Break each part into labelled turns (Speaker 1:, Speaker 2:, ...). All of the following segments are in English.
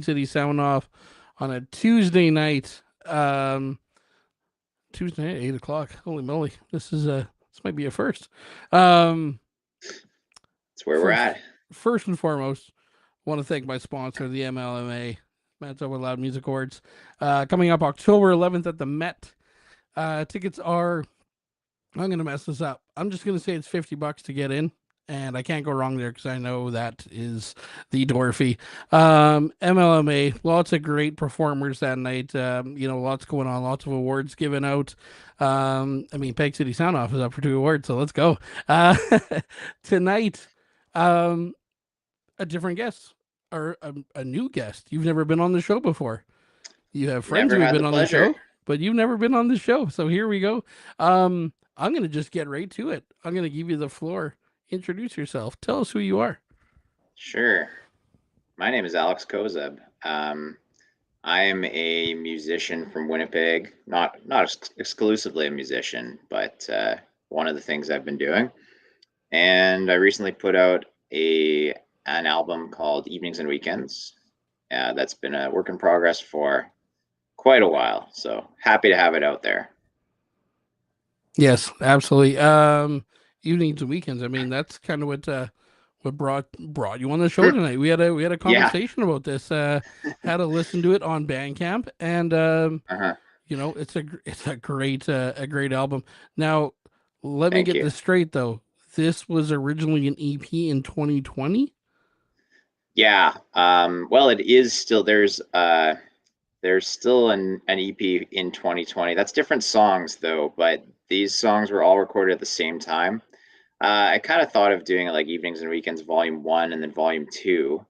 Speaker 1: City Soundoff on a Tuesday night. Tuesday night, 8 o'clock. Holy moly. This might be a first. Um
Speaker 2: That's where we're
Speaker 1: first
Speaker 2: at.
Speaker 1: first and foremost, want to thank my sponsor, the MLMA, Manitoba Loud Music Awards. Coming up October 11th at the Met. Tickets are, I'm gonna mess this up. I'm just gonna say it's $50 to get in, and I can't go wrong there because I know that is the door fee. MLMA, lots of great performers that night. Lots going on, lots of awards given out. Peg City Sound Off is up for 2 awards, so let's go. Uh, Tonight, um, a different guest or a new guest. You've never been on the show before. You have friends
Speaker 2: Never
Speaker 1: who have
Speaker 2: had
Speaker 1: been
Speaker 2: the
Speaker 1: on the
Speaker 2: pleasure.
Speaker 1: show, but you've never been on the show. So here we go. I'm going to just get right to it. I'm going to give you the floor. Introduce yourself. Tell us who you are.
Speaker 2: Sure. My name is Alex Kozub. I am a musician from Winnipeg. Not exclusively a musician, but one of the things I've been doing. And I recently put out a an album called Evenings and Weekends. That's been a work in progress for quite a while. So happy to have it out there.
Speaker 1: Yes, absolutely. Evenings and weekends. That's kind of what brought you on the show tonight. We had a
Speaker 2: Yeah.
Speaker 1: conversation about this. Had to listen to it on Bandcamp, and
Speaker 2: Uh-huh.
Speaker 1: it's a great album. Now, let me
Speaker 2: Thank
Speaker 1: get
Speaker 2: you.
Speaker 1: this straight though. This was originally an EP in 2020.
Speaker 2: Yeah. Well, it is still there's still an EP in 2020. That's different songs though, but these songs were all recorded at the same time. I kind of thought of doing it like Evenings and Weekends Volume 1 and then Volume 2,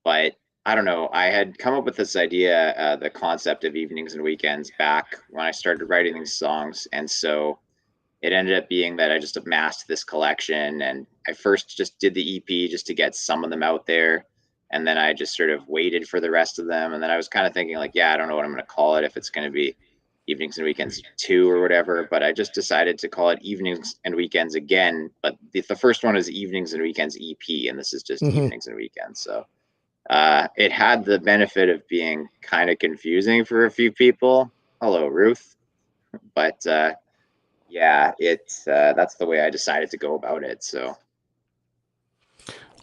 Speaker 2: but I don't know. I had come up with this idea, the concept of Evenings and Weekends back when I started writing these songs, and so it ended up being that I just amassed this collection, and I first just did the EP just to get some of them out there, and then I just sort of waited for the rest of them, and then I was kind of thinking like, yeah, I don't know what I'm going to call it, if it's going to be Evenings and Weekends 2 or whatever, but I just decided to call it Evenings and Weekends again, but the first one is Evenings and Weekends EP, and this is just
Speaker 1: Mm-hmm.
Speaker 2: Evenings and Weekends. So it had the benefit of being kind of confusing for a few people. Hello, Ruth. But yeah, it's that's the way I decided to go about it. So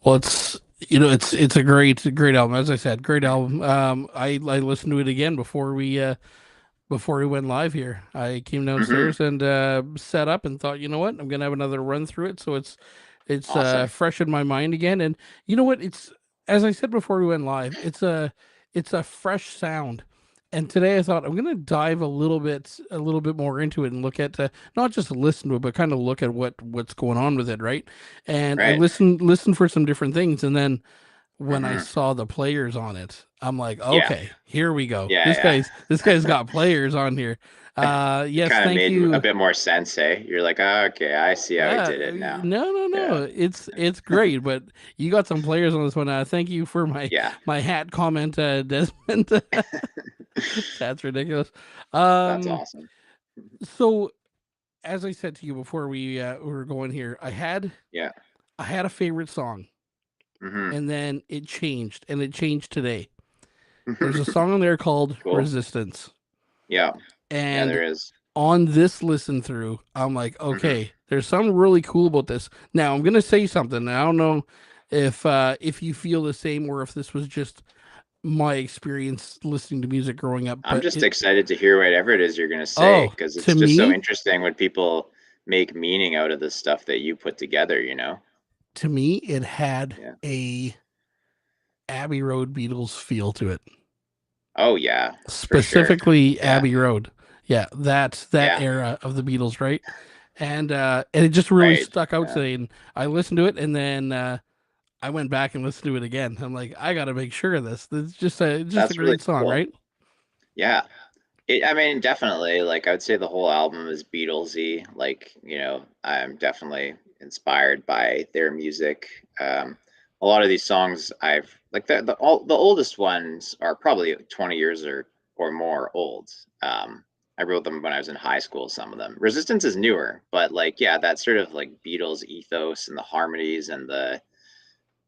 Speaker 1: Well, it's a great album. As I said, great album. I listened to it again before we went live here. I came
Speaker 2: mm-hmm.
Speaker 1: downstairs and set up and thought, you know what, I'm gonna have another run through it, so it's
Speaker 2: Awesome.
Speaker 1: fresh in my mind again. And you know what? It's, as I said before we went live, it's a fresh sound. And today I thought I'm gonna dive a little bit more into it and look at not just listen to it, but kind of look at what's going on with it, right? And I
Speaker 2: Right.
Speaker 1: listened for some different things, and then when I
Speaker 2: Mm-hmm.
Speaker 1: saw the players on it, I'm like,
Speaker 2: Yeah.
Speaker 1: okay, here we go. This
Speaker 2: Yeah.
Speaker 1: guy's this guy's got players on here.
Speaker 2: Yeah. It
Speaker 1: Yes,
Speaker 2: kind of
Speaker 1: thank
Speaker 2: made a
Speaker 1: you.
Speaker 2: bit more sense, hey? You're like, oh, okay, I see how he did it now.
Speaker 1: No, no,
Speaker 2: Yeah.
Speaker 1: no. It's great, but you got some players on this one. Thank you for my
Speaker 2: Yeah.
Speaker 1: my hat comment, Desmond. That's ridiculous.
Speaker 2: That's
Speaker 1: Um,
Speaker 2: awesome.
Speaker 1: so as I said to you before we were going here,
Speaker 2: Yeah.
Speaker 1: I had a favorite song,
Speaker 2: Mm-hmm.
Speaker 1: and then it changed, and it changed today. There's a song on there called
Speaker 2: Cool.
Speaker 1: Resistance.
Speaker 2: Yeah. Yeah,
Speaker 1: And
Speaker 2: there is.
Speaker 1: on this listen through, I'm like,
Speaker 2: Mm-hmm.
Speaker 1: okay, there's something really cool about this. Now I'm gonna say something. I don't know if you feel the same or if this was just my experience listening to music growing up,
Speaker 2: I'm
Speaker 1: but
Speaker 2: just excited to hear whatever it is you're going to say
Speaker 1: oh,
Speaker 2: because
Speaker 1: to
Speaker 2: it's just so
Speaker 1: me,
Speaker 2: interesting when people make meaning out of the stuff that you put together, you know?
Speaker 1: it had
Speaker 2: Yeah.
Speaker 1: a Abbey Road Beatles feel to it.
Speaker 2: Oh, yeah, for sure.
Speaker 1: Specifically
Speaker 2: Yeah.
Speaker 1: Abbey Road. Yeah, that's that
Speaker 2: Yeah.
Speaker 1: era of the Beatles, right? And it just really
Speaker 2: Right.
Speaker 1: stuck out
Speaker 2: Yeah.
Speaker 1: today. And I listened to it, and then I went back and listened to it again. I'm like, I got to make sure of this. It's just a
Speaker 2: That's really
Speaker 1: great song,
Speaker 2: cool.
Speaker 1: right?
Speaker 2: Yeah. I mean, definitely. Like, I would say the whole album is Beatlesy. Like, I'm definitely inspired by their music. A lot of these songs I've like the oldest ones are probably 20 years or more old. I wrote them when I was in high school. Some of them. Resistance is newer, but like, yeah, that sort of like Beatles ethos and the harmonies and the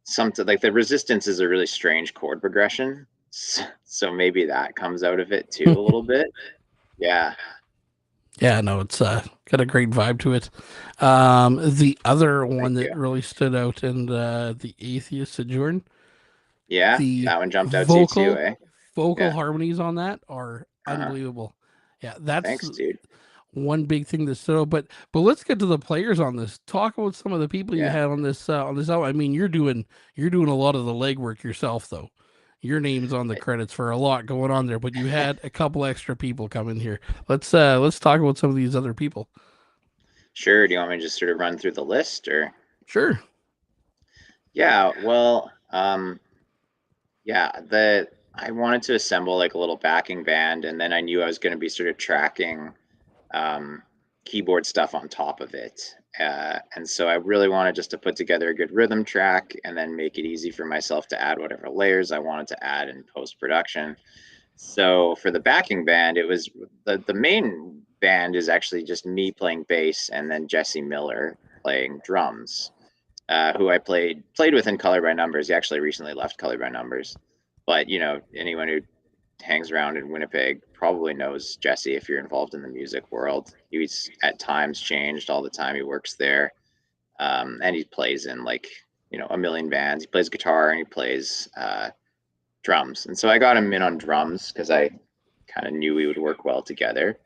Speaker 2: something like the Resistance is a really strange chord progression. So maybe that comes out of it too a little bit. Yeah.
Speaker 1: Yeah, no, it's got a great vibe to it. The other one
Speaker 2: Thank
Speaker 1: that
Speaker 2: you.
Speaker 1: really stood out in the Atheist Sojourn,
Speaker 2: Yeah,
Speaker 1: the
Speaker 2: that one jumped out to you too,
Speaker 1: vocal
Speaker 2: eh?
Speaker 1: vocal
Speaker 2: Yeah.
Speaker 1: harmonies on that are
Speaker 2: Uh-huh.
Speaker 1: unbelievable. Yeah, that's
Speaker 2: Thanks, dude.
Speaker 1: one big thing that stood out. But let's get to the players on this. Talk about some of the people you
Speaker 2: Yeah.
Speaker 1: had on this album. I mean, you're doing a lot of the legwork yourself, though. Your name's on the credits for a lot going on there, but you had a couple extra people come in here. Let's talk about some of these other people.
Speaker 2: Sure. Do you want me to just sort of run through the list or?
Speaker 1: Sure.
Speaker 2: Yeah, well, yeah, the I wanted to assemble like a little backing band, and then I knew I was going to be sort of tracking um, keyboard stuff on top of it. And so I really wanted just to put together a good rhythm track and then make it easy for myself to add whatever layers I wanted to add in post production. So for the backing band, it was the main band is actually just me playing bass and then Jesse Miller playing drums, who I played with in Color by Numbers. He actually recently left Color by Numbers, but you know anyone who hangs around in Winnipeg probably knows Jesse if you're involved in the music world. He's at times changed all the time he works there, and he plays in like a million bands. He plays guitar and he plays drums, and so I got him in on drums because I kind of knew we would work well together.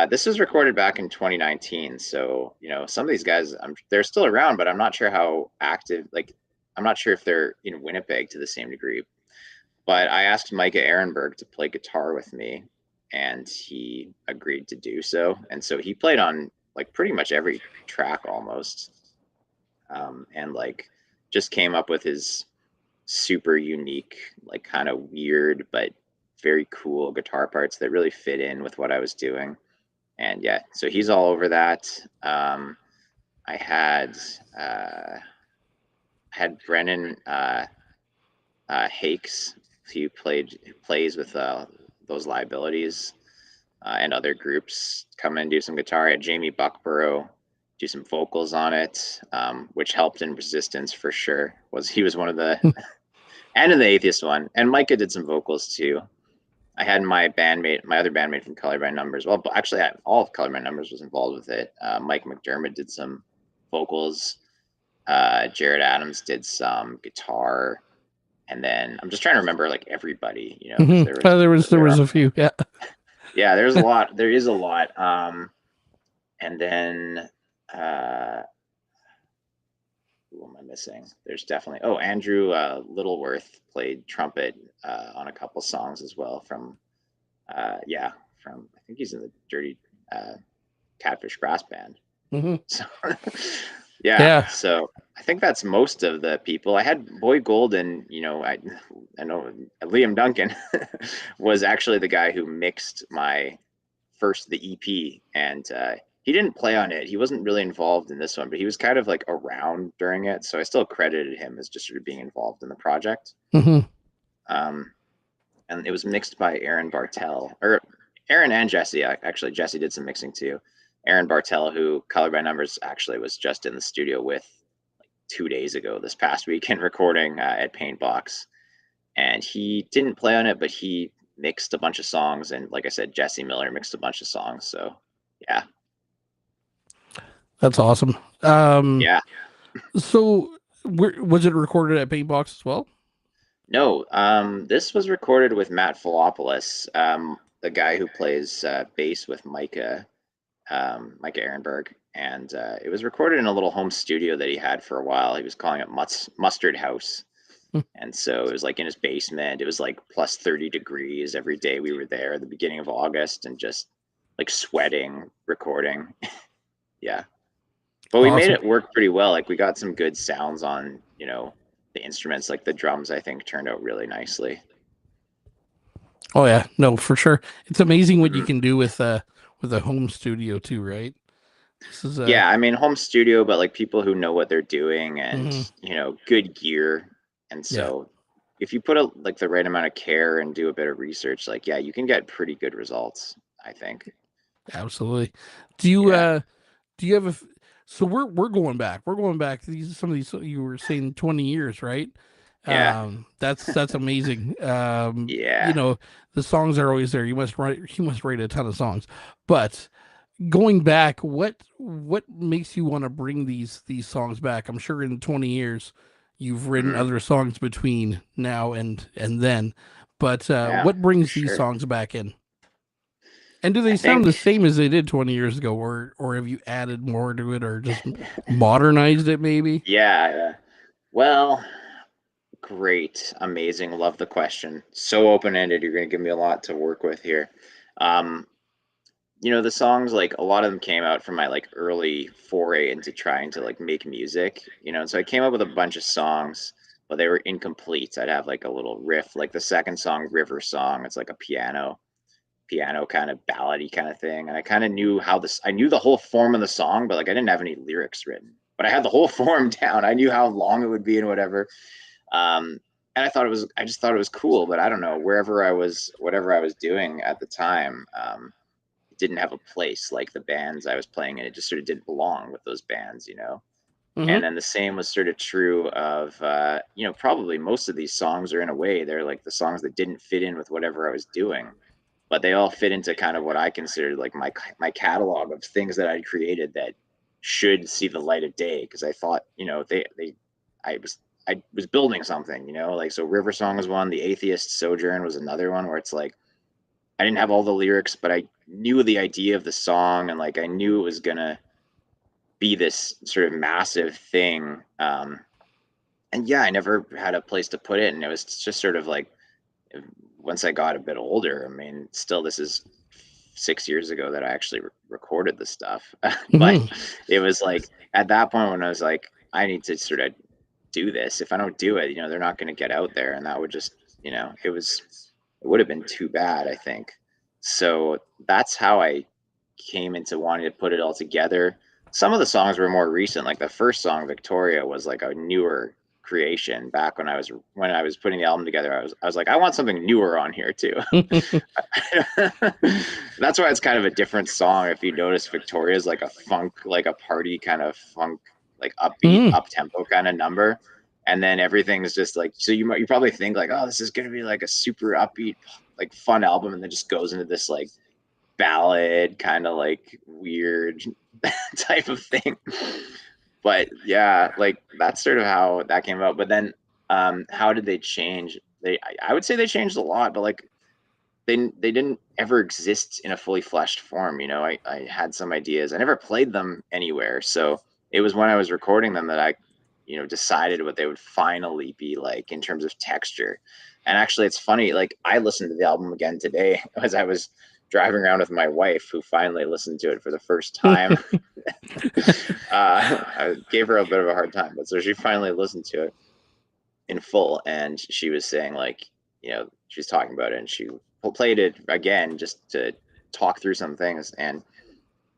Speaker 2: This was recorded back in 2019, so some of these guys, they're still around, but I'm not sure how active. Like, I'm not sure if they're in Winnipeg to the same degree. But I asked Micah Ehrenberg to play guitar with me, and he agreed to do so. And so he played on like pretty much every track almost, and like just came up with his super unique, like kind of weird but very cool guitar parts that really fit in with what I was doing. And yeah, so he's all over that. I uh, had Brennan Hakes, who plays with those liabilities and other groups, come in and do some guitar. I had Jamie Buckborough do some vocals on it, which helped in Resistance for sure. He was one of the and in the Atheist one, and Micah did some vocals too. I had my other bandmate from Color by Numbers. Well, actually, all of Color by Numbers was involved with it. Mike McDermott did some vocals. Jared Adams did some guitar, and then I'm just trying to remember like everybody, because
Speaker 1: Mm-hmm. There was a few. Yeah.
Speaker 2: yeah, there's a lot. There is a lot. And then uh, who am I missing? There's definitely Andrew Littleworth played trumpet on a couple songs as well from from I think he's in the Dirty uh, Catfish Brass Band.
Speaker 1: Mm-hmm.
Speaker 2: So yeah,
Speaker 1: Yeah.
Speaker 2: so I think that's most of the people. I had Boyd Golden, I know Liam Duncan was actually the guy who mixed the EP, and he didn't play on it. He wasn't really involved in this one, but he was kind of like around during it, so I still credited him as just sort of being involved in the project.
Speaker 1: Mm-hmm.
Speaker 2: Um, and it was mixed by Aaron Bartel, or Aaron and Jesse. Actually, Jesse did some mixing too. Aaron Bartel, who Color by Numbers actually was just in the studio with like 2 days ago, this past weekend, recording at Paintbox, and he didn't play on it, but he mixed a bunch of songs, and like I said, Jesse Miller mixed a bunch of songs. So yeah,
Speaker 1: That's awesome.
Speaker 2: yeah.
Speaker 1: So was it recorded at Paintbox as well?
Speaker 2: No, this was recorded with Matt Philopoulos, the guy who plays bass with Micah Ehrenberg, and it was recorded in a little home studio that he had for a while. He was calling it Mustard House, and so it was like in his basement. It was like plus 30 degrees every day we were there at the beginning of August, and just like sweating, recording. Yeah, but we made
Speaker 1: Awesome.
Speaker 2: it work pretty well. Like we got some good sounds on, the instruments, like the drums. I think turned out really nicely.
Speaker 1: Oh yeah, no, for sure. It's amazing what you
Speaker 2: Mm-hmm.
Speaker 1: can do with a home studio too, right? This is
Speaker 2: Yeah, I mean home studio, but like people who know what they're doing and
Speaker 1: mm-hmm.
Speaker 2: good gear. And
Speaker 1: Yeah,
Speaker 2: so if you put like the right amount of care and do a bit of research, like yeah, you can get pretty good results, I think.
Speaker 1: absolutely. Do you
Speaker 2: Yeah.
Speaker 1: do you have so we're going back. We're going back. Some of these you were saying 20 years, right?
Speaker 2: Yeah.
Speaker 1: That's amazing.
Speaker 2: Yeah.
Speaker 1: The songs are always there. You must write a ton of songs. But going back, what makes you want to bring these songs back? I'm sure in 20 years you've written
Speaker 2: Hmm.
Speaker 1: other songs between now and then. But
Speaker 2: Yeah,
Speaker 1: what
Speaker 2: for
Speaker 1: brings these
Speaker 2: sure.
Speaker 1: songs back in? And do
Speaker 2: I
Speaker 1: they sound
Speaker 2: think,
Speaker 1: the same as they did 20 years ago, or have you added more to it, or just modernized it maybe?
Speaker 2: yeah, yeah. Well, great, amazing. Love the question. So open-ended. You're going to give me a lot to work with here. Um, the songs, like a lot of them came out from my like early foray into trying to like make music, and so I came up with a bunch of songs, but they were incomplete. I'd have like a little riff, like the second song, River Song. It's like a piano kind of ballady kind of thing. And I kind of knew I knew the whole form of the song, but like I didn't have any lyrics written. But I had the whole form down. I knew how long it would be and whatever. Um, and I just thought it was cool. But I don't know, whatever I was doing at the time, it didn't have a place like the bands I was playing in. It just sort of didn't belong with those bands. And
Speaker 1: Mm-hmm.
Speaker 2: then the same was sort of true of, probably most of these songs are in a way, they're like the songs that didn't fit in with whatever I was doing, but they all fit into kind of what I considered like my catalog of things that I'd created that should see the light of day. Because I thought, I was I was building something, like so. River Song was one. The Atheist Sojourn was another one where it's like I didn't have all the lyrics, but I knew the idea of the song, and like I knew it was gonna be this sort of massive thing. And yeah, I never had a place to put it, and it was just sort of like once I got a bit older. I mean, still, this is 6 years ago that I actually recorded the stuff, but
Speaker 1: Mm-hmm.
Speaker 2: it was like at that point when I was like, I need to sort of do this. If I don't do it, they're not going to get out there, and that would just, it would have been too bad, I think. So that's how I came into wanting to put it all together. Some of the songs were more recent, like the first song, Victoria, was like a newer creation. Back when I was putting the album together, I was like, I want something newer on here too. That's why it's kind of a different song. If you notice, Victoria is like a funk, like a party kind of funk, like upbeat,
Speaker 1: Mm-hmm.
Speaker 2: up tempo kind of number. And then everything's just like, so you probably think like, oh, this is gonna be like a super upbeat, like fun album, and then just goes into this like ballad kind of like weird type of thing. But yeah, like that's sort of how that came about. But then how did they change? I would say they changed a lot, but like they didn't ever exist in a fully fleshed form. I had some ideas. I never played them anywhere. So it was when I was recording them that I, decided what they would finally be like in terms of texture. And actually it's funny, like I listened to the album again today as I was driving around with my wife, who finally listened to it for the first time. I gave her a bit of a hard time, but so she finally listened to it in full, and she was saying like, she was talking about it, and she played it again just to talk through some things. And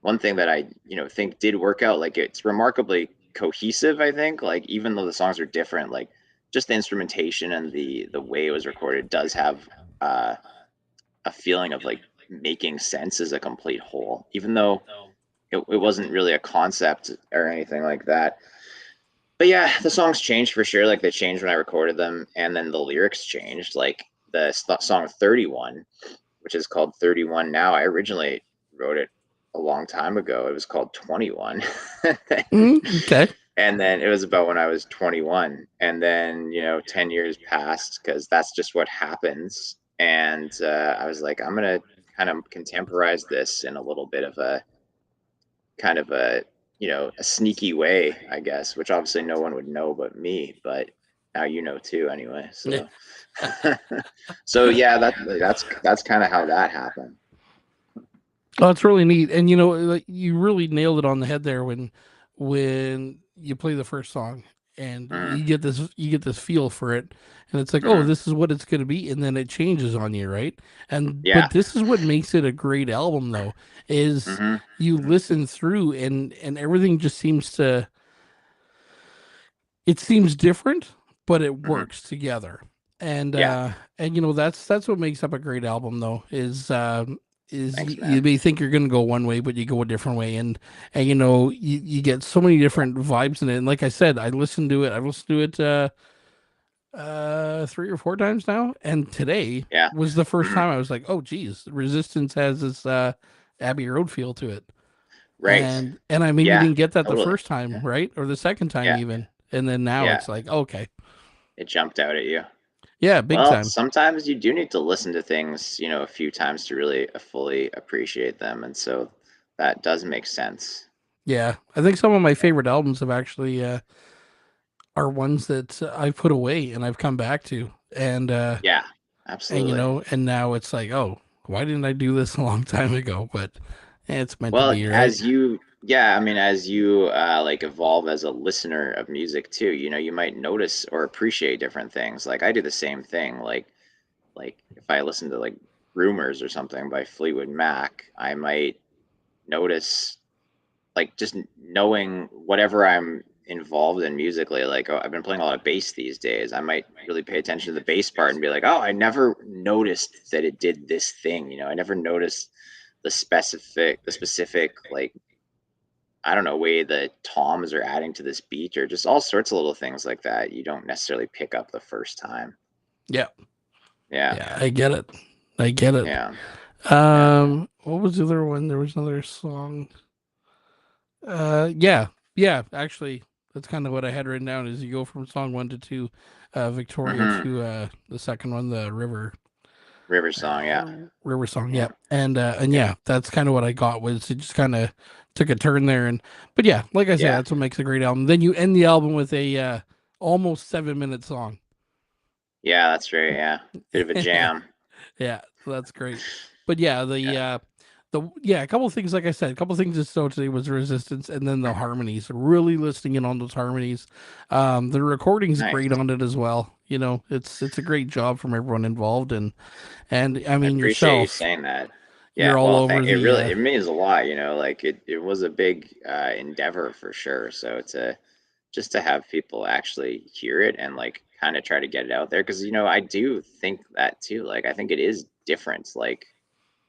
Speaker 2: one thing that I, think did work out, like it's remarkably cohesive. I think, like even though the songs are different, like just the instrumentation and the way it was recorded does have uh, a feeling of like making sense as a complete whole, even though it wasn't really a concept or anything like that. But yeah, the songs changed for sure. Like they changed when I recorded them, and then the lyrics changed. Like the song 31, which is called 31 now. I originally wrote it a long time ago. It was called 21.
Speaker 1: Okay.
Speaker 2: And then it was about when I was 21. And then, 10 years passed because that's just what happens. And I was like, I'm going to kind of contemporize this in a little bit of a kind of a sneaky way, I guess, which obviously no one would know but me. But now you know too, anyway.
Speaker 1: Yeah.
Speaker 2: So, so yeah, that's kind of how that happened.
Speaker 1: Oh, it's really neat, and like, you really nailed it on the head there when you play the first song and
Speaker 2: Mm,
Speaker 1: you get this feel for it, and it's like, oh,
Speaker 2: mm,
Speaker 1: this is what it's gonna be, and then it changes on you, right? And
Speaker 2: yeah.
Speaker 1: but this is what makes it a great album, though, is
Speaker 2: Hmm.
Speaker 1: you
Speaker 2: Hmm.
Speaker 1: listen through and everything just seems different, but it
Speaker 2: Hmm.
Speaker 1: works together. And
Speaker 2: Yeah.
Speaker 1: that's what makes up a great album, though, is
Speaker 2: Thanks,
Speaker 1: you
Speaker 2: man.
Speaker 1: may think you're gonna go one way, but you go a different way, and you get so many different vibes in it. And like I said, I listened to it. 3 or 4 times now, and today
Speaker 2: Yeah.
Speaker 1: was the first
Speaker 2: Hmm.
Speaker 1: time I was like, oh geez, Resistance has this Abbey Road feel to it.
Speaker 2: Right.
Speaker 1: And I maybe
Speaker 2: Yeah.
Speaker 1: didn't get that the
Speaker 2: Totally.
Speaker 1: first time, right? Or the second time
Speaker 2: Yeah.
Speaker 1: even. And then now
Speaker 2: Yeah.
Speaker 1: it's like, okay.
Speaker 2: It jumped out at you.
Speaker 1: Yeah, big
Speaker 2: Well,
Speaker 1: time.
Speaker 2: sometimes you do need to listen to things, a few times to really fully appreciate them, and so that does make sense.
Speaker 1: Yeah. I think some of my favorite albums have actually are ones that I've put away and I've come back to.
Speaker 2: Yeah,
Speaker 1: And
Speaker 2: absolutely.
Speaker 1: and now it's like, oh, why didn't I do this a long time ago? But it's meant to
Speaker 2: Well,
Speaker 1: be, right?
Speaker 2: yeah, I mean, as you like evolve as a listener of music too, you might notice or appreciate different things. Like I do the same thing. Like if I listen to like Rumors or something by Fleetwood Mac, I might notice like just knowing whatever I'm involved in musically. Like, oh, I've been playing a lot of bass these days. I might really pay attention to the bass part and be like, oh, I never noticed that it did this thing. I never noticed the specific like, I don't know, way that toms are adding to this beat, or just all sorts of little things like that you don't necessarily pick up the first time.
Speaker 1: Yeah.
Speaker 2: Yeah,
Speaker 1: Yeah, I get it. I get it.
Speaker 2: yeah, yeah.
Speaker 1: What was the other one? There was another song. Yeah, yeah. Actually, that's kind of what I had written down. Is you go from song 1 to 2, Victoria,
Speaker 2: Hmm.
Speaker 1: to the second one, the
Speaker 2: River Song, yeah,
Speaker 1: River song.
Speaker 2: yeah,
Speaker 1: Yeah, and
Speaker 2: yeah,
Speaker 1: yeah, that's kind of what I got. Was it just kind of took a turn there, and but yeah, like I said,
Speaker 2: yeah,
Speaker 1: that's what makes a great album. Then you end the album with a almost 7 minute song.
Speaker 2: yeah. That's right. Yeah, bit of a jam.
Speaker 1: Yeah, so that's great. But yeah,
Speaker 2: Yeah,
Speaker 1: a couple of things, like I said, a couple of things that stood today was Resistance, and then the harmonies. Really listening in on those harmonies. The recording's great
Speaker 2: nice.
Speaker 1: on it as well. It's a great job from everyone involved, and I
Speaker 2: I
Speaker 1: mean
Speaker 2: appreciate you
Speaker 1: yourself,
Speaker 2: saying that.
Speaker 1: you're
Speaker 2: Yeah,
Speaker 1: all
Speaker 2: well,
Speaker 1: over
Speaker 2: it
Speaker 1: the
Speaker 2: really it means a lot, like it was a big endeavor for sure. So it's a just to have people actually hear it and like kind of try to get it out there, because I do think that too. Like I think it is different. Like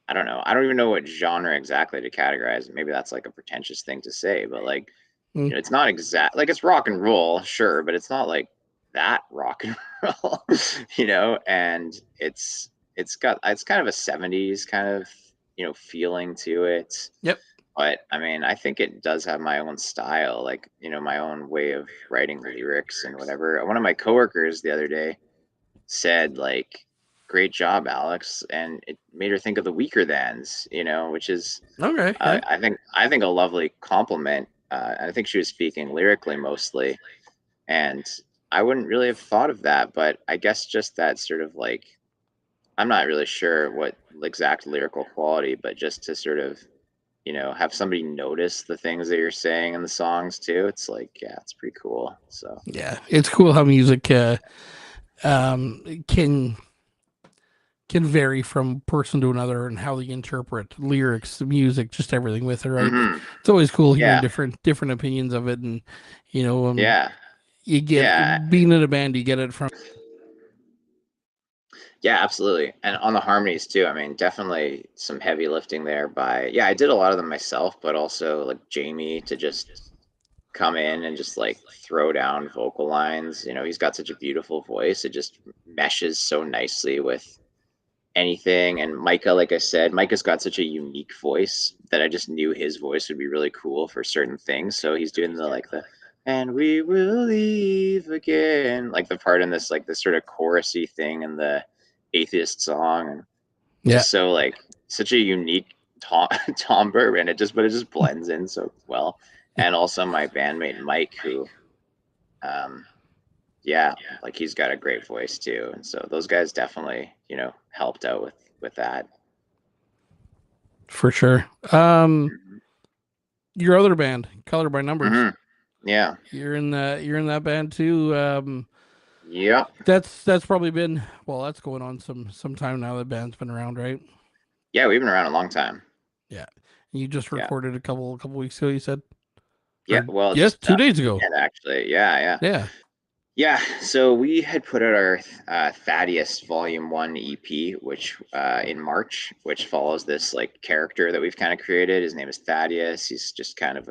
Speaker 2: I don't know. I don't even know what genre exactly to categorize. Maybe that's like a pretentious thing to say, but like,
Speaker 1: mm,
Speaker 2: it's not exact like it's rock and roll, sure, but it's not like that rock and roll, and it's kind of a 70s kind of, feeling to it.
Speaker 1: yep.
Speaker 2: But I mean, I think it does have my own style, like, my own way of writing lyrics and whatever. One of my coworkers the other day said like, great job, Alex, and it made her think of the Weaker Thans, which is
Speaker 1: Okay, yeah.
Speaker 2: I think a lovely compliment. I think she was speaking lyrically mostly, and I wouldn't really have thought of that, but I guess just that sort of like, I'm not really sure what exact lyrical quality, but just to sort of, have somebody notice the things that you're saying in the songs too. It's like, yeah, it's pretty cool. So
Speaker 1: Yeah, it's cool how music um, can can vary from person to another and how they interpret lyrics, music, just everything with it. Right?
Speaker 2: hmm
Speaker 1: It's always cool hearing
Speaker 2: yeah,
Speaker 1: different opinions of it, and you know, um,
Speaker 2: yeah,
Speaker 1: you
Speaker 2: yeah.
Speaker 1: get being in a band, you get it from.
Speaker 2: Yeah, absolutely. And on the harmonies too, I mean, definitely some heavy lifting there yeah, I did a lot of them myself, but also like Jamie to just come in and just like throw down vocal lines. He's got such a beautiful voice. It just meshes so nicely with anything. And Micah, like I said, Micah's got such a unique voice that I just knew his voice would be really cool for certain things. So he's doing and we will leave again, like the part in this sort of chorusy thing in the Atheist song, and
Speaker 1: Yeah,
Speaker 2: just so like such a unique timbre, and it just blends in so well. And also my bandmate Mike, who, um, yeah, like he's got a great voice too, and so those guys definitely helped out with that.
Speaker 1: for sure.
Speaker 2: Hmm.
Speaker 1: Your other band, Color by Numbers.
Speaker 2: Hmm. Yeah,
Speaker 1: You're in that band too.
Speaker 2: yeah,
Speaker 1: That's probably been, well, that's going on some time now. That band's been around, right?
Speaker 2: yeah. We've been around a long time.
Speaker 1: Yeah. You just
Speaker 2: Yeah,
Speaker 1: recorded a couple weeks ago, you said?
Speaker 2: yeah.
Speaker 1: Or
Speaker 2: Well,
Speaker 1: yes,
Speaker 2: just
Speaker 1: 2 days ago.
Speaker 2: weekend actually. Yeah, yeah.
Speaker 1: Yeah.
Speaker 2: Yeah, so we had put out our Thaddeus Volume 1 EP, which in March, which follows this like character that we've kind of created. His name is Thaddeus. He's just kind of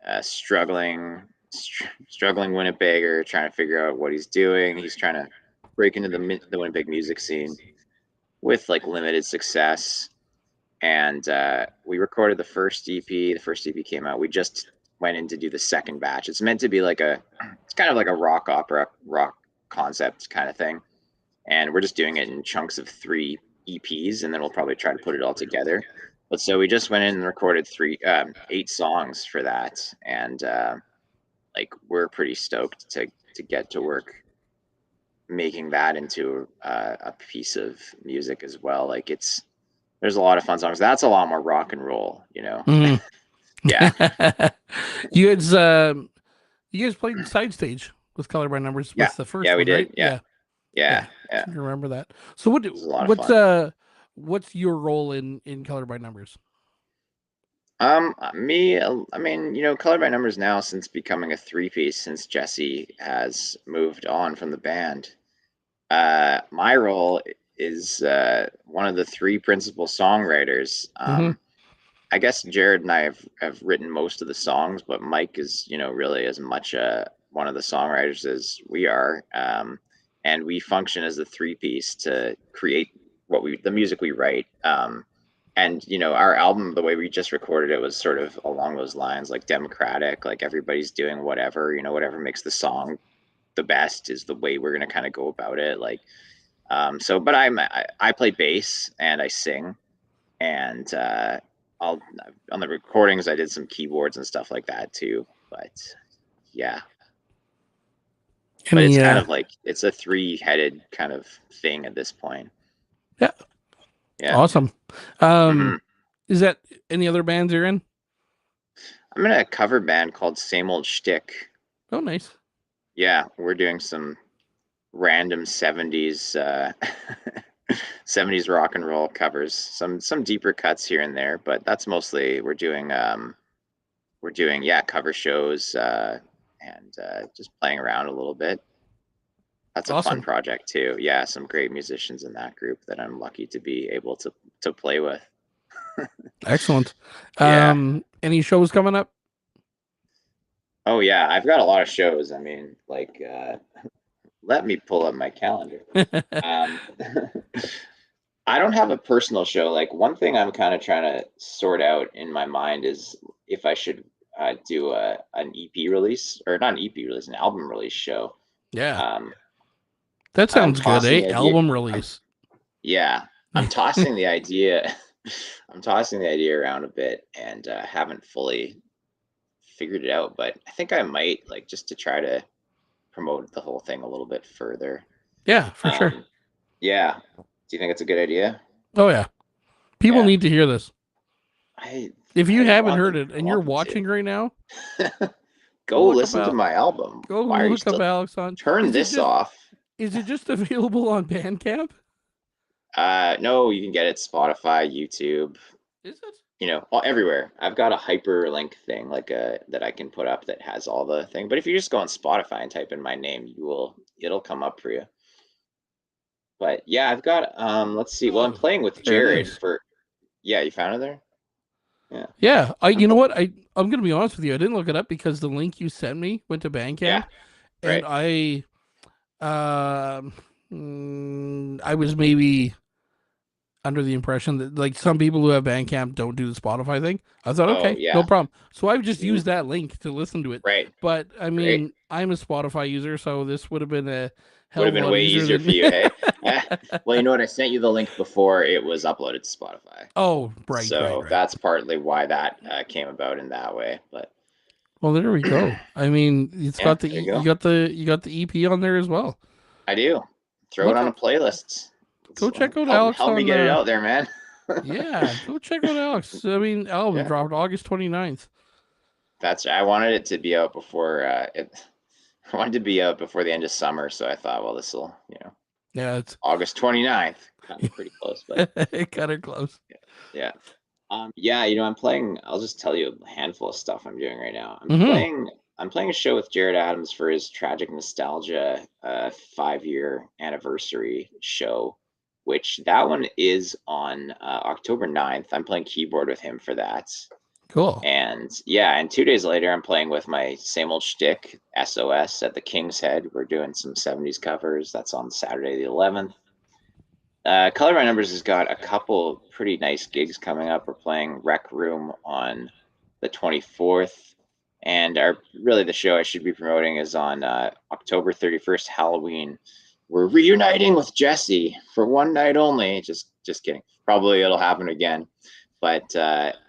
Speaker 2: a struggling struggling Winnipegger trying to figure out what he's doing. He's trying to break into the Winnipeg music scene with like limited success. And we recorded the first EP. The first EP came out. We just went in to do the second batch. It's meant to be like it's kind of like a rock opera, rock concept kind of thing. And we're just doing it in chunks of 3 EPs, and then we'll probably try to put it all together. But so we just went in and recorded 8 songs for that, and like we're pretty stoked to get to work making that into a piece of music as well. Like there's a lot of fun songs. That's a lot more rock and roll, you know.
Speaker 1: Mm.
Speaker 2: Yeah.
Speaker 1: you guys, you guys played side stage with Color by Numbers
Speaker 2: Yeah.
Speaker 1: with the first
Speaker 2: Yeah, we
Speaker 1: one, right?
Speaker 2: did. Yeah.
Speaker 1: Yeah.
Speaker 2: Yeah.
Speaker 1: I
Speaker 2: Yeah.
Speaker 1: seem to remember that. So
Speaker 2: It was a lot of fun.
Speaker 1: what's your role in Color by Numbers?
Speaker 2: Me, I mean, you know, Color by Numbers now, since becoming a 3-piece, since Jesse has moved on from the band, my role is one of the 3 principal songwriters.
Speaker 1: Mm-hmm.
Speaker 2: I guess Jared and I have written most of the songs, but Mike is, you know, really as much one of the songwriters as we are. And we function as a 3-piece to create the music we write. And you know, our album, the way we just recorded it was sort of along those lines, like democratic, like everybody's doing whatever, you know, whatever makes the song the best is the way we're gonna kind of go about it. Like, so, but I play bass and I sing, and I'll on the recordings I did some keyboards and stuff like that too. But yeah, but it's
Speaker 1: Any
Speaker 2: kind of like it's a 3-headed kind of thing at this point.
Speaker 1: Yeah,
Speaker 2: Yeah.
Speaker 1: awesome.
Speaker 2: Hmm.
Speaker 1: Is that any other bands you're in?
Speaker 2: I'm in a cover band called Same Old Shtick.
Speaker 1: Oh, nice.
Speaker 2: Yeah, we're doing some random 70s 70s rock and roll covers. Some deeper cuts here and there, but that's mostly we're doing yeah, cover shows and just playing around a little bit. That's a fun
Speaker 1: Awesome.
Speaker 2: project too. Yeah, some great musicians in that group that I'm lucky to be able to play with.
Speaker 1: Excellent.
Speaker 2: Yeah.
Speaker 1: Any shows coming up?
Speaker 2: Oh yeah, I've got a lot of shows. I mean, like let me pull up my calendar. Um I don't have a personal show. Like one thing I'm kind of trying to sort out in my mind is if I should do an EP release or not an EP release, an album release show.
Speaker 1: Yeah,
Speaker 2: Um,
Speaker 1: that
Speaker 2: I'm
Speaker 1: sounds good,
Speaker 2: tossing
Speaker 1: eh?
Speaker 2: the idea.
Speaker 1: Album
Speaker 2: I'm
Speaker 1: release.
Speaker 2: yeah, I'm tossing the idea. I'm tossing the idea around a bit and haven't fully figured it out. But I think I might like just to try to promote the whole thing a little bit further.
Speaker 1: Yeah, for sure.
Speaker 2: Um, yeah. Do you think it's a good idea?
Speaker 1: Oh yeah, people
Speaker 2: Yeah.
Speaker 1: need to hear this.
Speaker 2: I
Speaker 1: If you
Speaker 2: I
Speaker 1: haven't
Speaker 2: want
Speaker 1: heard
Speaker 2: them.
Speaker 1: it
Speaker 2: I
Speaker 1: and you're
Speaker 2: want them to.
Speaker 1: watching right now, go
Speaker 2: Go
Speaker 1: look up
Speaker 2: listen to my album.
Speaker 1: go
Speaker 2: Why are you
Speaker 1: look up
Speaker 2: still
Speaker 1: Alex on.
Speaker 2: turn
Speaker 1: Is it
Speaker 2: this
Speaker 1: just
Speaker 2: off?
Speaker 1: is it just available on Bandcamp?
Speaker 2: No, you can get it Spotify, YouTube,
Speaker 1: Is it?
Speaker 2: you know, everywhere. I've got a hyperlink thing like that I can put up that has all the thing. But if you just go on Spotify and type in my name, it'll come up for you. But yeah, I've got let's see. Well, I'm
Speaker 1: Oh,
Speaker 2: playing with
Speaker 1: there it
Speaker 2: Jared
Speaker 1: is.
Speaker 2: for yeah, you found it there? Yeah.
Speaker 1: Yeah,
Speaker 2: I'm
Speaker 1: you know what? I'm gonna be honest with you. I didn't look it up because the link you sent me went to
Speaker 2: yeah,
Speaker 1: Bandcamp, and
Speaker 2: right.
Speaker 1: um, I was maybe under the impression that like some people who have Bandcamp don't do the Spotify thing. I thought,
Speaker 2: Oh,
Speaker 1: okay, no
Speaker 2: yeah.
Speaker 1: problem. So I've just
Speaker 2: You
Speaker 1: used that link to listen to it.
Speaker 2: right.
Speaker 1: But I
Speaker 2: Great.
Speaker 1: mean, I'm a Spotify user, so this would have been a
Speaker 2: Would
Speaker 1: hell
Speaker 2: have
Speaker 1: of a
Speaker 2: been
Speaker 1: lot
Speaker 2: way
Speaker 1: easier
Speaker 2: easier for
Speaker 1: than.
Speaker 2: you, hey? Well, you know what? I sent you the link before it was uploaded to Spotify.
Speaker 1: Oh, right.
Speaker 2: So that's partly why that came about in that way. But
Speaker 1: Well, there we go. I mean, it's
Speaker 2: yeah,
Speaker 1: got the
Speaker 2: there you
Speaker 1: you
Speaker 2: go.
Speaker 1: got the EP on there as well.
Speaker 2: I do. Throw it
Speaker 1: Look
Speaker 2: on a
Speaker 1: up,
Speaker 2: playlist.
Speaker 1: go
Speaker 2: It's,
Speaker 1: check out
Speaker 2: help
Speaker 1: Alex
Speaker 2: help me
Speaker 1: on.
Speaker 2: get it out there, man.
Speaker 1: Yeah, go check out Alex. I mean, album
Speaker 2: Yeah,
Speaker 1: dropped August 29th.
Speaker 2: I wanted it to be out before I wanted to be out before the end of summer, so I thought, well, this will, you know,
Speaker 1: Yeah, it's
Speaker 2: August 29th, kind of pretty close, but
Speaker 1: kind of close.
Speaker 2: yeah. Yeah, you know, I'm playing. I'll just tell you a handful of stuff I'm doing right now.
Speaker 1: Hmm.
Speaker 2: I'm playing a show with Jared Adams for his Tragic Nostalgia 5-year anniversary show, which that one is on October 9th. I'm playing keyboard with him for that.
Speaker 1: Cool.
Speaker 2: And yeah, and 2 days later, I'm playing with my same old shtick, SOS at the King's Head. We're doing some 70s covers. That's on Saturday the 11th. Color by Numbers has got a couple pretty nice gigs coming up. We're playing Rec Room on the 24th, and the show I should be promoting is on October 31st, Halloween. We're reuniting with Jesse for one night only. Just kidding. Probably it'll happen again, but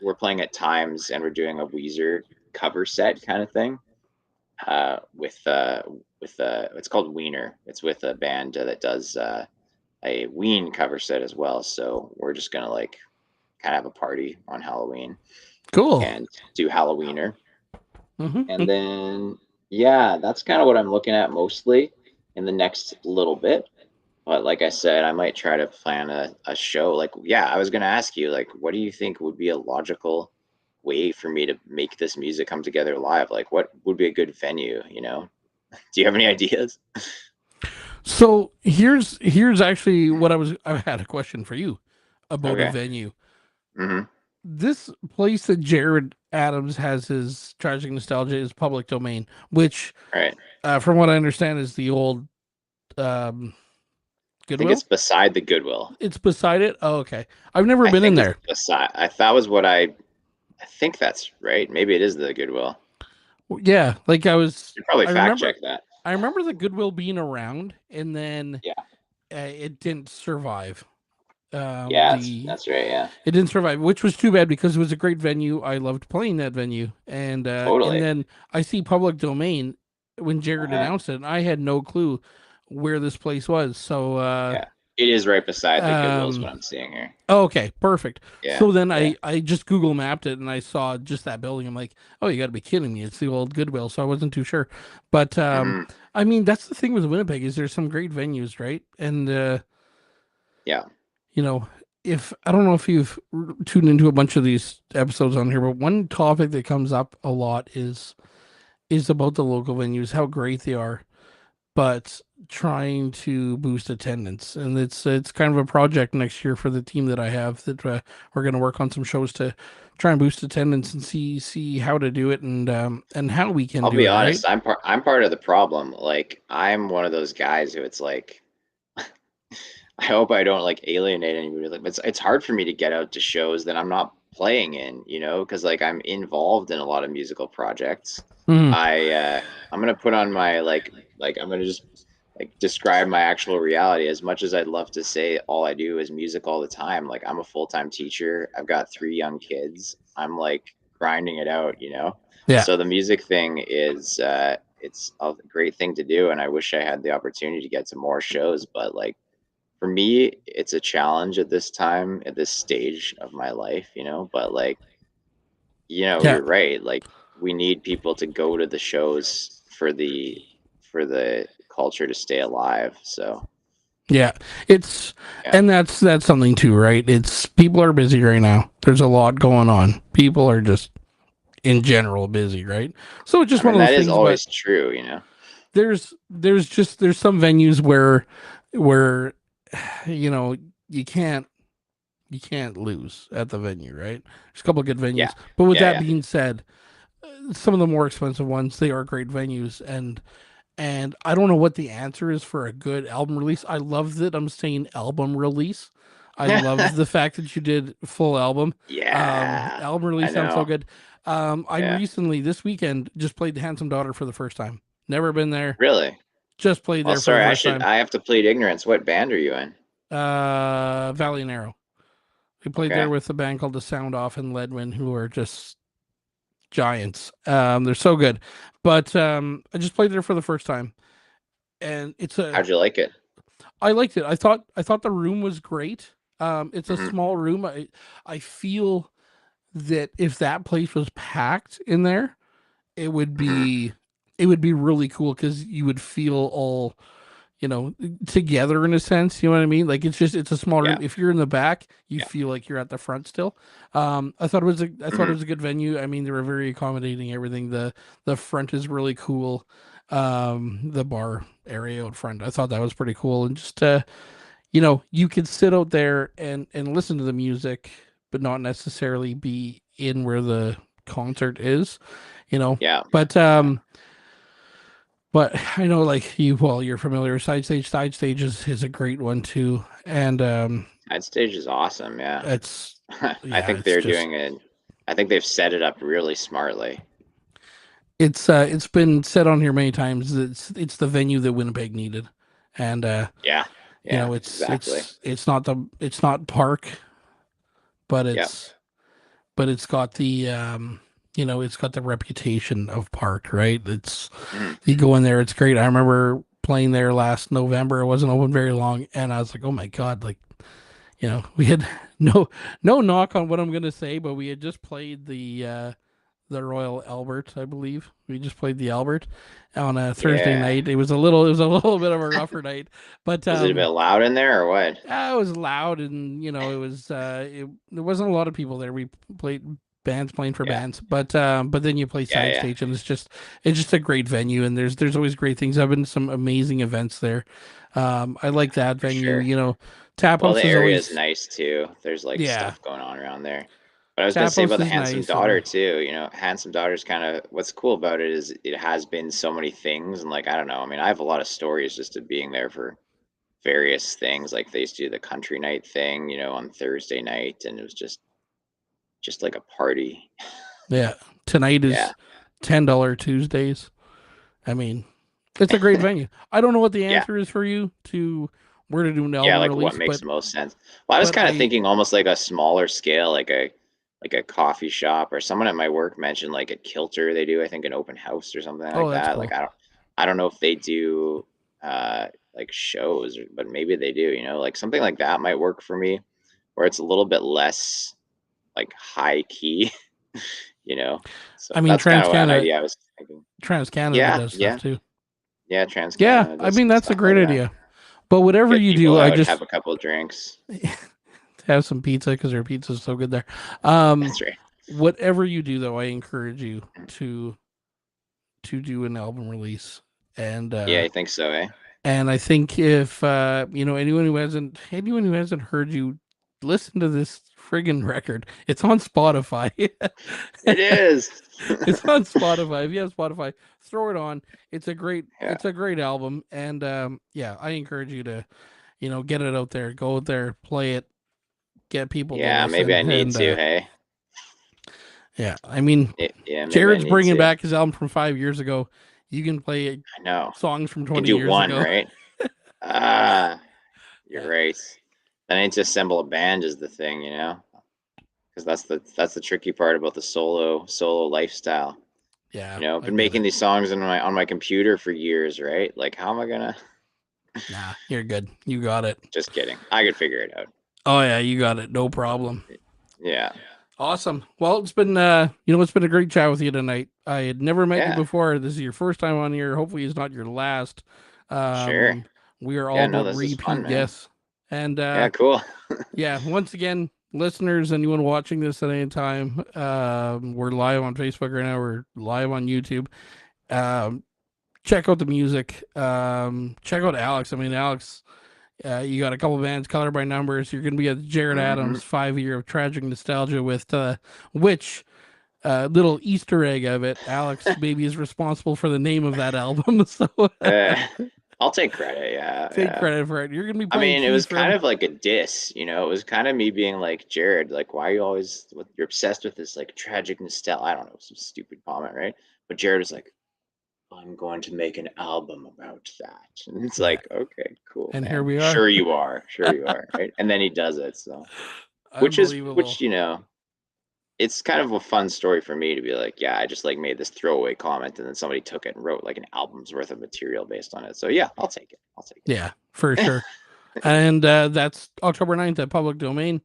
Speaker 2: we're playing at Times, and we're doing a Weezer cover set kind of thing. With it's called Wiener. It's with a band that does a Ween cover set as well. So we're just gonna like kind of have a party on Halloween
Speaker 1: Cool.
Speaker 2: and do Halloweener.
Speaker 1: Mm-hmm.
Speaker 2: And then yeah, that's kind of what I'm looking at mostly in the next little bit. But like I said, I might try to plan a show. Like, yeah, I was gonna ask you, like, what do you think would be a logical way for me to make this music come together live? Like, what would be a good venue, you know? Do you have any ideas?
Speaker 1: So here's actually what I had a question for you about a
Speaker 2: Okay.
Speaker 1: venue.
Speaker 2: Mm-hmm.
Speaker 1: This place that Jared Adams has his Tragic Nostalgia is public domain, which,
Speaker 2: Right.
Speaker 1: from what I understand, is the old um,
Speaker 2: I think it's
Speaker 1: Goodwill.
Speaker 2: beside the Goodwill.
Speaker 1: It's beside it. Oh, okay. I've never
Speaker 2: I
Speaker 1: been in
Speaker 2: think it's
Speaker 1: there.
Speaker 2: beside. I That was what I think that's right. Maybe it is the Goodwill.
Speaker 1: Yeah, like
Speaker 2: You probably
Speaker 1: I
Speaker 2: fact
Speaker 1: remember,
Speaker 2: check that.
Speaker 1: I remember the Goodwill being around, and then
Speaker 2: Yeah.
Speaker 1: it didn't survive.
Speaker 2: Yes,
Speaker 1: The
Speaker 2: that's right. Yeah.
Speaker 1: It didn't survive, which was too bad because it was a great venue. I loved playing that venue, and
Speaker 2: Totally.
Speaker 1: then I see public domain when Jared
Speaker 2: Uh-huh.
Speaker 1: announced it, and I had no clue where this place was. So,
Speaker 2: Yeah. It is right beside the Goodwill is
Speaker 1: um,
Speaker 2: what I'm seeing here.
Speaker 1: oh, okay, perfect.
Speaker 2: Yeah.
Speaker 1: So then
Speaker 2: Yeah.
Speaker 1: I just Google mapped it and I saw just that building. I'm like, oh, you got to be kidding me! It's the old Goodwill. So I wasn't too sure, but
Speaker 2: Hmm.
Speaker 1: I mean, that's the thing with Winnipeg is there's some great venues, right? And
Speaker 2: Yeah.
Speaker 1: you know, if I don't know if you've tuned into a bunch of these episodes on here, but one topic that comes up a lot is about the local venues, how great they are, but trying to boost attendance. And it's kind of a project next year for the team that I have that we're going to work on some shows to try and boost attendance and see how to do it and how we can
Speaker 2: I'll
Speaker 1: do
Speaker 2: be
Speaker 1: it, right?
Speaker 2: honest. I'm part of the problem. Like I'm one of those guys who it's like I hope I don't like alienate anybody. Like it's hard for me to get out to shows that I'm not playing in, you know, because like I'm involved in a lot of musical projects.
Speaker 1: Mm,
Speaker 2: I'm gonna put on my like I'm gonna just like describe my actual reality. As much as I'd love to say all I do is music all the time, like I'm a full-time teacher. I've got 3 young kids. I'm like grinding it out, you know.
Speaker 1: yeah,
Speaker 2: So the music thing is it's a great thing to do, and I wish I had the opportunity to get to more shows, but like for me, it's a challenge at this time, at this stage of my life, you know, but like, you know,
Speaker 1: yeah,
Speaker 2: you're right. Like we need people to go to the shows for the culture to stay alive. So,
Speaker 1: yeah. It's
Speaker 2: yeah.
Speaker 1: and that's something too, right? It's people are busy right now. There's a lot going on. People are just in general busy, right? So it's
Speaker 2: I
Speaker 1: just one
Speaker 2: mean,
Speaker 1: of those
Speaker 2: that is
Speaker 1: things. But
Speaker 2: always true, you know.
Speaker 1: there's some venues where you know you can't you can't lose at the venue, right? There's a couple of good
Speaker 2: Yeah.
Speaker 1: venues, but with
Speaker 2: Yeah,
Speaker 1: that
Speaker 2: yeah.
Speaker 1: being said, some of the more expensive ones they are great venues, and I don't know what the answer is for a good album release. I love that I'm saying album release. I love the fact that you did full album.
Speaker 2: Yeah.
Speaker 1: Album
Speaker 2: I
Speaker 1: release sounds so
Speaker 2: know.
Speaker 1: good. I
Speaker 2: Yeah.
Speaker 1: recently this weekend just played the Handsome Daughter for the first time. Never been there.
Speaker 2: Really?
Speaker 1: Just played
Speaker 2: Well,
Speaker 1: there for the
Speaker 2: sorry,
Speaker 1: first time.
Speaker 2: I have to plead ignorance. What band are you in?
Speaker 1: Valley and Arrow. We played there
Speaker 2: Okay.
Speaker 1: with a band called the Soundoff and Ledwin, who are just giants. They're so good. But I just played there for the first time, and
Speaker 2: How'd you like it?
Speaker 1: I liked it. I thought the room was great. It's a
Speaker 2: Hmm.
Speaker 1: small room. I feel that if that place was packed in there, it would
Speaker 2: Hmm.
Speaker 1: be it would be really cool because you would feel all together in a sense. You know what I mean? Like it's a small room.
Speaker 2: Yeah.
Speaker 1: If you're in the back, you
Speaker 2: Yeah.
Speaker 1: feel like you're at the front still. I thought it
Speaker 2: Hmm.
Speaker 1: was a good venue. I mean, they were very accommodating. Everything. The front is really cool. The bar area out front. I thought that was pretty cool. And just you could sit out there and listen to the music, but not necessarily be in where the concert is, you know.
Speaker 2: Yeah.
Speaker 1: But
Speaker 2: Yeah.
Speaker 1: but I know like you, well, you're familiar with side stage. Side stage is a great one too, and
Speaker 2: That stage is awesome. Yeah.
Speaker 1: it's
Speaker 2: I
Speaker 1: yeah,
Speaker 2: think
Speaker 1: it's
Speaker 2: they're
Speaker 1: just
Speaker 2: doing it. I think they've set it up really smartly.
Speaker 1: it's been said on here many times. It's the venue that Winnipeg needed, and
Speaker 2: Yeah.
Speaker 1: you
Speaker 2: Yeah.
Speaker 1: know
Speaker 2: Exactly.
Speaker 1: it's not Park, but
Speaker 2: Yep.
Speaker 1: it's got the you know, it's got the reputation of Park, right? It's
Speaker 2: Mhm.
Speaker 1: you go in there, it's great. I remember playing there last November. It wasn't open very long, and I was like, oh my god, like, you know, we had no knock on what I'm gonna say, but we had just played the Royal Albert, I believe. We just played the Albert on a Thursday
Speaker 2: Yeah.
Speaker 1: night. It was a little bit of a rougher night, but
Speaker 2: Was it a bit loud in there or what?
Speaker 1: it was loud, and you know, there wasn't a lot of people there. We played bands playing for
Speaker 2: Yeah.
Speaker 1: bands, but then you play
Speaker 2: Yeah.
Speaker 1: side
Speaker 2: Yeah.
Speaker 1: stage, and it's just a great venue, and there's always great things. I've been to some amazing events there. I like that
Speaker 2: For
Speaker 1: venue.
Speaker 2: sure.
Speaker 1: You know, Tap
Speaker 2: Well,
Speaker 1: House
Speaker 2: the
Speaker 1: is
Speaker 2: area is
Speaker 1: always
Speaker 2: nice too. There's like
Speaker 1: yeah,
Speaker 2: stuff going on around there. But I was gonna
Speaker 1: Tap
Speaker 2: say
Speaker 1: House
Speaker 2: about the
Speaker 1: is
Speaker 2: Handsome
Speaker 1: nice,
Speaker 2: Daughter
Speaker 1: and
Speaker 2: too. Handsome Daughter's kind of what's cool about it is it has been so many things, and like I don't know. I mean, I have a lot of stories just of being there for various things. Like they used to do the country night thing, on Thursday night, and it was just like a party.
Speaker 1: yeah, tonight
Speaker 2: Yeah,
Speaker 1: is $10 Tuesdays. I mean, it's a great venue. I don't know what the
Speaker 2: yeah,
Speaker 1: answer is for you to where to do an
Speaker 2: yeah.
Speaker 1: album
Speaker 2: Like what
Speaker 1: release,
Speaker 2: makes the most sense? Well, I was kind of
Speaker 1: I
Speaker 2: thinking almost like a smaller scale, like a coffee shop or someone at my work mentioned like at Kilter they do I think an open house or something
Speaker 1: oh,
Speaker 2: like
Speaker 1: that's
Speaker 2: that. Like
Speaker 1: cool.
Speaker 2: I don't know if they do like shows, but maybe they do. Like something like that might work for me, where it's a little bit less like high key. you know. So
Speaker 1: I mean,
Speaker 2: that's kind of an idea I was thinking.
Speaker 1: Trans Canada
Speaker 2: Yeah,
Speaker 1: does stuff
Speaker 2: yeah,
Speaker 1: too.
Speaker 2: yeah. Trans
Speaker 1: Yeah,
Speaker 2: Canada
Speaker 1: I
Speaker 2: does
Speaker 1: mean
Speaker 2: some
Speaker 1: that's a
Speaker 2: stuff like
Speaker 1: great
Speaker 2: that.
Speaker 1: idea. But whatever
Speaker 2: Get
Speaker 1: you
Speaker 2: people
Speaker 1: do, I
Speaker 2: out,
Speaker 1: just
Speaker 2: have a couple of drinks.
Speaker 1: have some pizza because their pizza is so good there. Um,
Speaker 2: That's right.
Speaker 1: whatever you do, though, I encourage you to do an album release, and
Speaker 2: Yeah, I think so, eh?
Speaker 1: I think if you know, anyone who hasn't heard you, listen to this friggin' record. It's on Spotify.
Speaker 2: It is.
Speaker 1: It's on Spotify. If you have Spotify, throw it on.
Speaker 2: Yeah.
Speaker 1: It's a great album, and yeah, I encourage you to, you know, get it out there, go out there, play it, get people to
Speaker 2: Yeah, maybe I
Speaker 1: listen,
Speaker 2: need
Speaker 1: and
Speaker 2: to, hey?
Speaker 1: yeah, I mean,
Speaker 2: Yeah, maybe I
Speaker 1: Jared's
Speaker 2: need
Speaker 1: bringing
Speaker 2: to.
Speaker 1: back his album from 5 years ago. You can play
Speaker 2: I know.
Speaker 1: songs from
Speaker 2: You can
Speaker 1: 20
Speaker 2: do
Speaker 1: years
Speaker 2: one,
Speaker 1: ago.
Speaker 2: right? Ah, you're
Speaker 1: Yeah,
Speaker 2: right. Then I need to assemble a band is the thing, because that's the tricky part about the solo lifestyle.
Speaker 1: yeah,
Speaker 2: I've
Speaker 1: I
Speaker 2: been
Speaker 1: get
Speaker 2: making
Speaker 1: it.
Speaker 2: these songs on my computer for years, right? Like, how am I gonna?
Speaker 1: Nah, you're good. You got it.
Speaker 2: Just kidding. I could figure it out.
Speaker 1: Oh yeah, you got it. No problem.
Speaker 2: Yeah,
Speaker 1: Awesome. Well, it's been you know, it's been a great chat with you tonight. I had never met you
Speaker 2: yeah,
Speaker 1: before. This is your first time on here. Hopefully it's not your last.
Speaker 2: sure.
Speaker 1: Um we are all
Speaker 2: Yeah, no,
Speaker 1: about
Speaker 2: this is fun,
Speaker 1: repeat
Speaker 2: man.
Speaker 1: guests. And
Speaker 2: Yeah, cool.
Speaker 1: yeah, once again, listeners, anyone watching this at any time, we're live on Facebook right now. We're live on YouTube. Um check out the music. Check out Alex. I mean, Alex, you got a couple bands, Color by Numbers. You're going to be at Jared
Speaker 2: hmm
Speaker 1: Adams' 5 year of tragic nostalgia with which little Easter egg of it. Alex maybe is responsible for the name of that album, so
Speaker 2: uh, I'll take credit. Yeah,
Speaker 1: take
Speaker 2: yeah.
Speaker 1: credit for it. You're going to be
Speaker 2: I
Speaker 1: playing
Speaker 2: mean, it
Speaker 1: keys
Speaker 2: was
Speaker 1: for
Speaker 2: kind
Speaker 1: him.
Speaker 2: of like a diss. It was kind of me being like, Jared, like, why are you always you're obsessed with this like tragic nostalgia? I don't know, some stupid comment, right? But Jared was like, I'm going to make an album about that. And it's
Speaker 1: Yeah,
Speaker 2: like, okay, cool,
Speaker 1: and here
Speaker 2: man.
Speaker 1: we are.
Speaker 2: Sure you are. Sure you are. Right. And then he does it. So, which is,
Speaker 1: Unbelievable.
Speaker 2: which, it's kind of a fun story for me to be like, yeah, I just like made this throwaway comment and then somebody took it and wrote like an album's worth of material based on it. So, yeah, I'll take it. I'll take
Speaker 1: Yeah, for
Speaker 2: it.
Speaker 1: sure. And that's October 9th at Public Domain.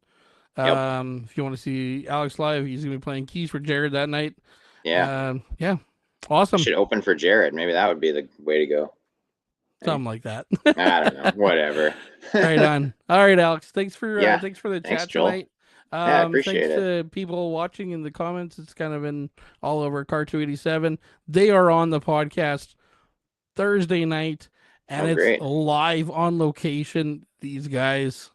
Speaker 2: Yep.
Speaker 1: If you want to see Alex live, he's going to be playing keys for Jared that night.
Speaker 2: Yeah.
Speaker 1: Yeah,
Speaker 2: I
Speaker 1: awesome.
Speaker 2: should open for Jared. Maybe that would be the way to go. Hey,
Speaker 1: Something like that.
Speaker 2: I don't know. Whatever.
Speaker 1: Right on. All right, Alex.
Speaker 2: Yeah.
Speaker 1: Thanks for the
Speaker 2: Thanks,
Speaker 1: chat
Speaker 2: Joel.
Speaker 1: tonight.
Speaker 2: Yeah, I
Speaker 1: Thanks
Speaker 2: appreciate it.
Speaker 1: to people watching in the comments. It's kind of been all over Car 287. They are on the podcast Thursday night, and
Speaker 2: Oh,
Speaker 1: it's
Speaker 2: great.
Speaker 1: live on location. These guys,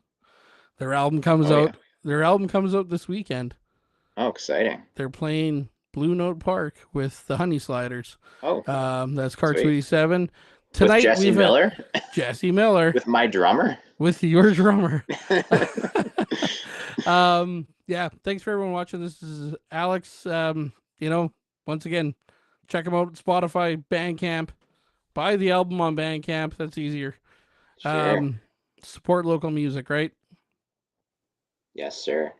Speaker 1: their album comes
Speaker 2: Oh, yeah.
Speaker 1: out. Their album comes out this weekend.
Speaker 2: Oh, exciting.
Speaker 1: They're playing Blue Note Park with the Honey Sliders.
Speaker 2: Oh,
Speaker 1: That's
Speaker 2: sweet.
Speaker 1: Cartoony 7.
Speaker 2: With
Speaker 1: Tonight
Speaker 2: Jesse
Speaker 1: we've had
Speaker 2: Miller,
Speaker 1: Jesse Miller
Speaker 2: with my drummer.
Speaker 1: with your drummer. Yeah, thanks for everyone watching. This is Alex. Once again, check him out Spotify, Bandcamp. Buy the album on Bandcamp. That's easier.
Speaker 2: Sure.
Speaker 1: Support local music, right?
Speaker 2: Yes, sir.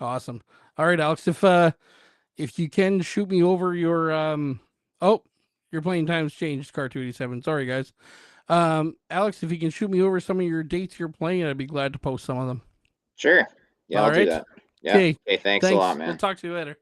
Speaker 1: Awesome. All right, Alex, if you can shoot me over your your playing times changed, Car287. Sorry guys. Alex, if you can shoot me over some of your dates you're playing, I'd be glad to post some of them.
Speaker 2: Sure. Yeah,
Speaker 1: All
Speaker 2: I'll do
Speaker 1: right.
Speaker 2: that. Yeah.
Speaker 1: Okay.
Speaker 2: Okay, thanks a
Speaker 1: Thanks.
Speaker 2: lot,
Speaker 1: We'll
Speaker 2: man.
Speaker 1: talk to you later.